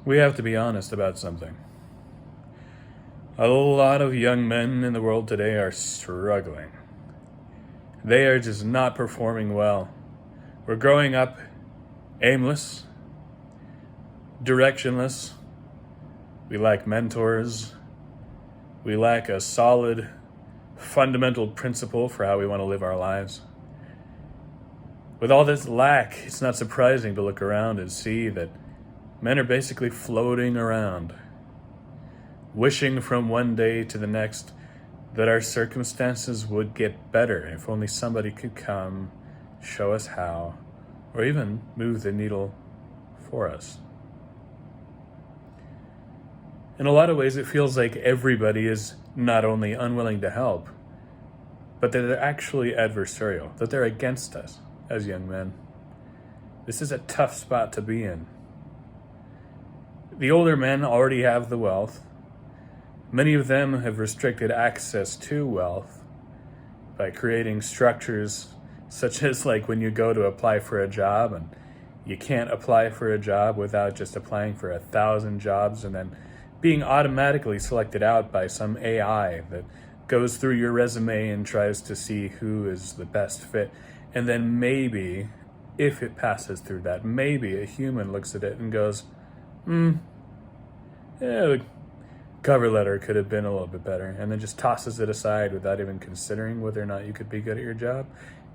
We have to be honest about something. A lot of young men in the world today are struggling. They are just not performing well. We're growing up aimless, directionless. We lack mentors. We lack a solid, fundamental principle for how we want to live our lives. With all this lack, it's not surprising to look around and see that men are basically floating around, wishing from one day to the next that our circumstances would get better if only somebody could come, show us how, or even move the needle for us. In a lot of ways, it feels like everybody is not only unwilling to help, but that they're actually adversarial, that they're against us as young men. This is a tough spot to be in. The older men already have the wealth. Many of them have restricted access to wealth by creating structures such as like when you go to apply for a job and you can't apply for a job without just applying for 1,000 jobs and then being automatically selected out by some AI that goes through your resume and tries to see who is the best fit. And then maybe, if it passes through that, maybe a human looks at it and goes, yeah, the cover letter could have been a little bit better, and then just tosses it aside without even considering whether or not you could be good at your job.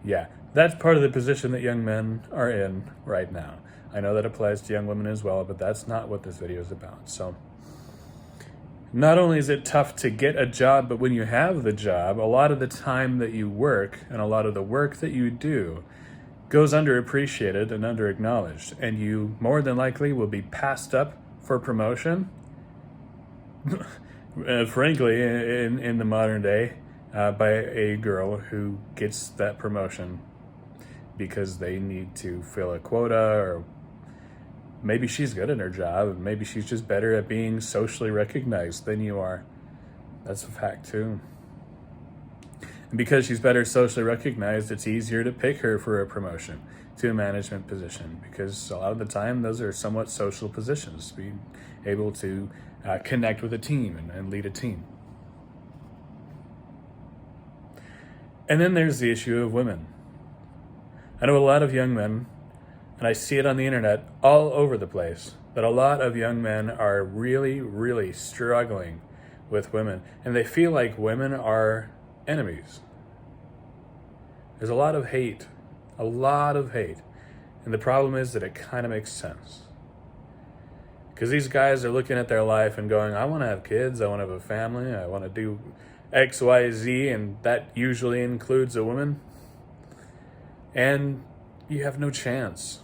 Yeah, that's part of the position that young men are in right now. I know that applies to young women as well, but that's not what this video is about. So not only is it tough to get a job, but when you have the job, a lot of the time that you work and a lot of the work that you do goes underappreciated and underacknowledged, and you more than likely will be passed up for promotion. Frankly, in the modern day, by a girl who gets that promotion because they need to fill a quota, or maybe she's good at her job, and maybe she's just better at being socially recognized than you are. That's a fact too. And because she's better socially recognized, it's easier to pick her for a promotion to a management position, because a lot of the time those are somewhat social positions, being able to connect with a team and lead a team. And then there's the issue of women. I know a lot of young men, and I see it on the internet all over the place, that a lot of young men are really, really struggling with women, and they feel like women are enemies. There's a lot of hate, and the problem is that it kind of makes sense. Because these guys are looking at their life and going, I want to have kids, I want to have a family, I want to do X, Y, Z, and that usually includes a woman. And you have no chance.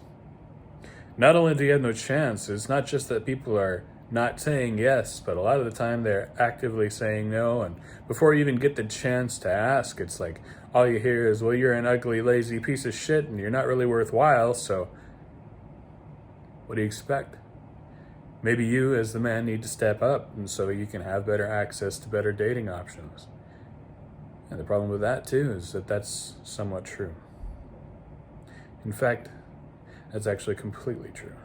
Not only do you have no chance, it's not just that people are not saying yes, but a lot of the time they're actively saying no. And before you even get the chance to ask, it's like all you hear is, well, you're an ugly, lazy piece of shit and you're not really worthwhile, so what do you expect? Maybe you as the man need to step up, and so you can have better access to better dating options. And the problem with that too is that that's somewhat true. In fact, that's actually completely true.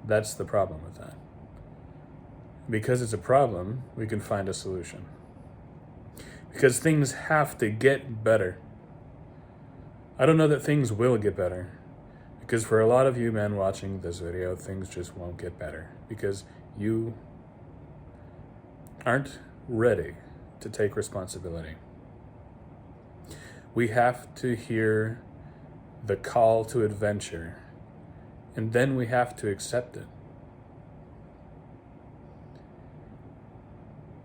That's the problem with that. Because it's a problem, we can find a solution. Because things have to get better. I don't know that things will get better. Because for a lot of you men watching this video, things just won't get better. Because you aren't ready to take responsibility. We have to hear the call to adventure, and then we have to accept it.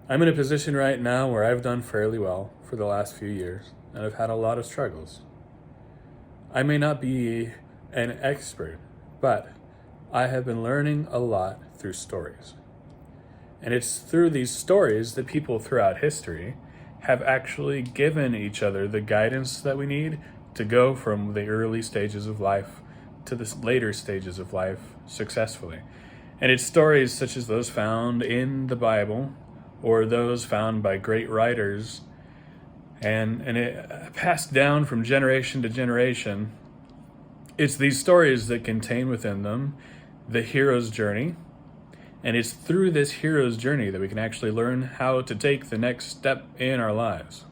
I'm in a position right now where I've done fairly well for the last few years, and I've had a lot of struggles. I may not be an expert, but I have been learning a lot through stories. And it's through these stories that people throughout history have actually given each other the guidance that we need to go from the early stages of life to the later stages of life successfully. And it's stories such as those found in the Bible, or those found by great writers, and it passed down from generation to generation. It's these stories that contain within them the hero's journey, And it's through this hero's journey that we can actually learn how to take the next step in our lives.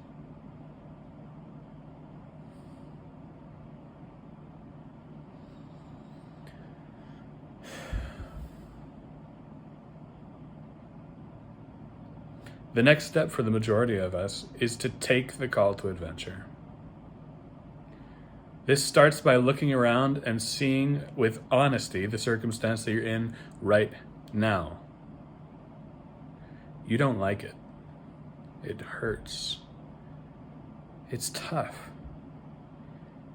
The next step for the majority of us is to take the call to adventure. This starts by looking around and seeing with honesty the circumstance that you're in right now. You don't like it. It hurts. It's tough.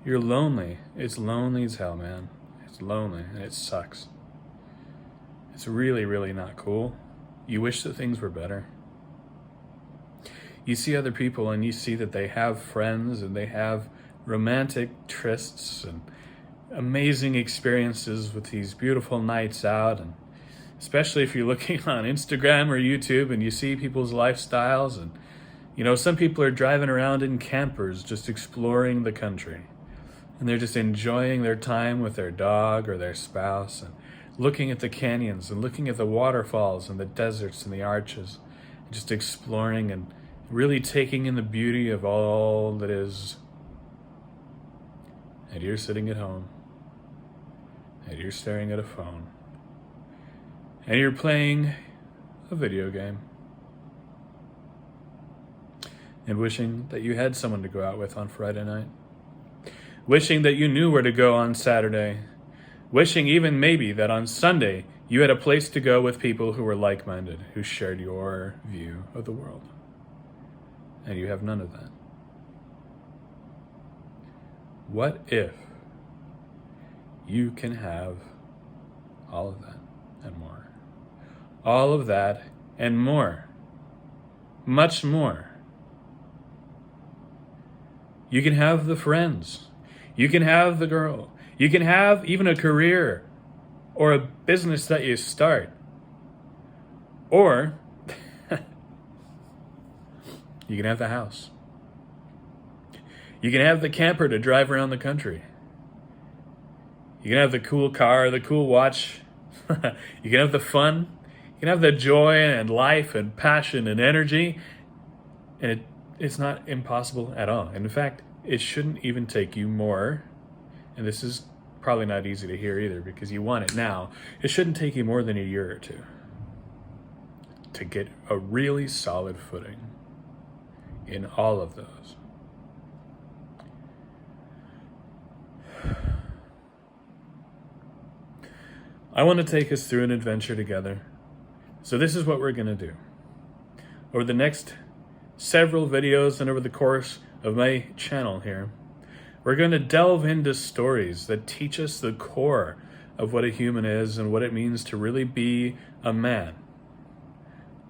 You're lonely. It's lonely as hell, man. It's lonely and it sucks. It's really, really not cool. You wish that things were better. You see other people and you see that they have friends and they have romantic trysts and amazing experiences with these beautiful nights out. And especially if you're looking on Instagram or YouTube and you see people's lifestyles, and some people are driving around in campers just exploring the country, and they're just enjoying their time with their dog or their spouse and looking at the canyons and looking at the waterfalls and the deserts and the arches, just exploring and really taking in the beauty of all that is. And you're sitting at home, and you're staring at a phone, and you're playing a video game, and wishing that you had someone to go out with on Friday night, wishing that you knew where to go on Saturday, wishing even maybe that on Sunday you had a place to go with people who were like-minded, who shared your view of the world. And you have none of that. What if you can have all of that and more? All of that and more. Much more. You can have the friends. You can have the girl. You can have even a career or a business that you start. Or you can have the house. You can have the camper to drive around the country. You can have the cool car, the cool watch. You can have the fun. You can have the joy and life and passion and energy. And it's not impossible at all. And in fact, it shouldn't even take you more. And this is probably not easy to hear either because you want it now. It shouldn't take you more than a year or two to get a really solid footing in all of those. I want to take us through an adventure together. So this is what we're going to do. Over the next several videos and over the course of my channel here, we're going to delve into stories that teach us the core of what a human is and what it means to really be a man.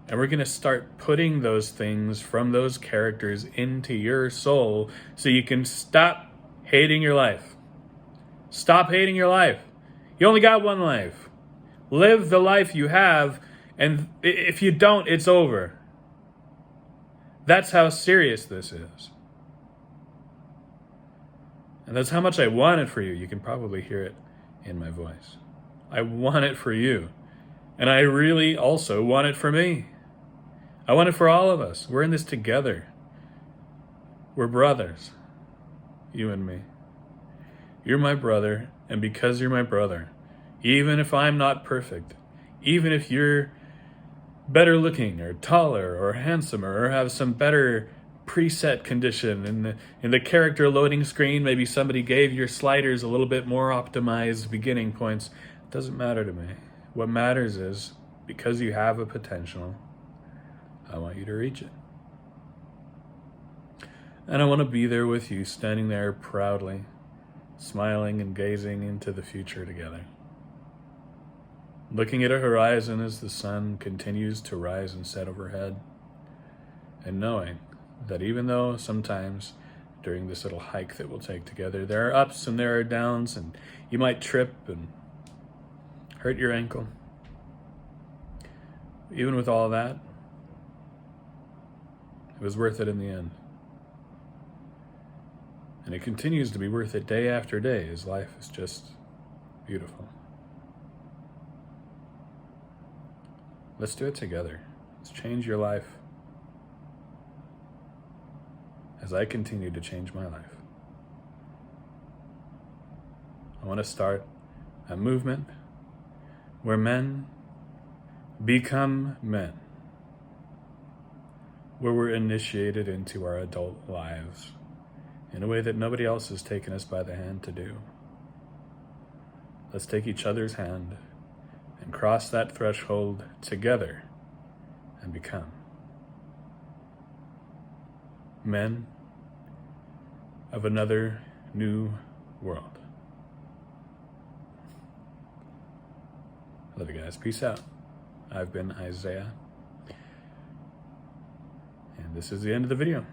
And we're going to start putting those things from those characters into your soul so you can stop hating your life. Stop hating your life. You only got one life. Live the life you have, and if you don't, it's over. That's how serious this is. And that's how much I want it for you. You can probably hear it in my voice. I want it for you. And I really also want it for me. I want it for all of us. We're in this together. We're brothers. You and me. You're my brother, and because you're my brother, even if I'm not perfect, even if you're better looking or taller or handsomer or have some better preset condition in the character loading screen, maybe somebody gave your sliders a little bit more optimized beginning points, it doesn't matter to me. What matters is, because you have a potential, I want you to reach it. And I want to be there with you, standing there proudly, smiling and gazing into the future together. Looking at a horizon as the sun continues to rise and set overhead, and knowing that even though sometimes during this little hike that we'll take together, there are ups and there are downs, and you might trip and hurt your ankle. Even with all that, it was worth it in the end. And it continues to be worth it day after day, as life is just beautiful. Let's do it together. Let's change your life as I continue to change my life. I want to start a movement where men become men, where we're initiated into our adult lives in a way that nobody else has taken us by the hand to do. Let's take each other's hand and cross that threshold together and become men of another new world. I love you guys. Peace out. I've been Isaiah, and this is the end of the video.